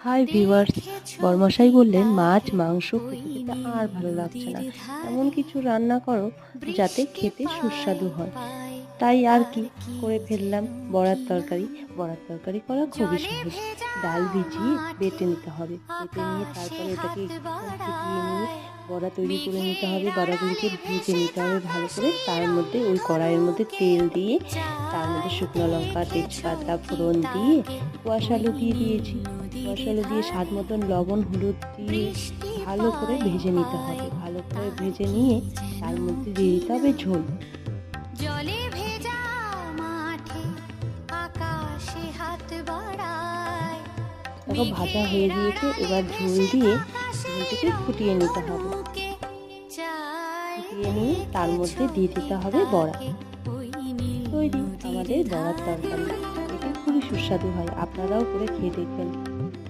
Hi viewers, বরমশাই বললেন মাছ মাংস খেতে খেতে আর ভালো লাগছে না, এমন কিছু রান্না করো যাতে খেতে সুস্বাদু হয়। তাই আর কি করে ফেললাম, বড়ার তরকারি। বড়ার তরকারি করা খুবই সহজ। ডাল ভিজিয়ে বেটে নিতে হবে, বেটে নিয়ে তারপরে ওটাকে একটুক্ষণ ফুটিয়ে নিয়ে বড়া তৈরি করে নিতে হবে। বড়াগুলিকে ভেজে নিতে হবে ভালো করে। তার মধ্যে ওই কড়াইয়ের মধ্যে তেল দিয়ে তার মধ্যে শুকনো লঙ্কা তেজপাতা ফোড়ন দিয়ে কোয়াশ আলু দিয়ে দিয়েছি। কোয়াশ আলু দিয়ে স্বাদ মতন লবণ হলুদ দিয়ে ভালো করে ভেজে নিতে হবে। ভালো করে ভেজে নিয়ে তার মধ্যে দিয়ে দিতে হবে ঝোল। জলে ভেজা মাঠে আকাশে হাত বাড়ায়, দেখো ভাজা হয়ে গিয়েছে, এবার ঝোল দিয়ে ঝোলটিকে ফুটিয়ে নিতে হবে। ফুটিয়ে নিয়ে তার মধ্যে দিয়ে দিতে হবে বড়া। তৈরি আমাদের বড়ার তরকারি। এটি খুবই সুস্বাদু হয়, আপনারাও করে খেয়ে দেখবেন।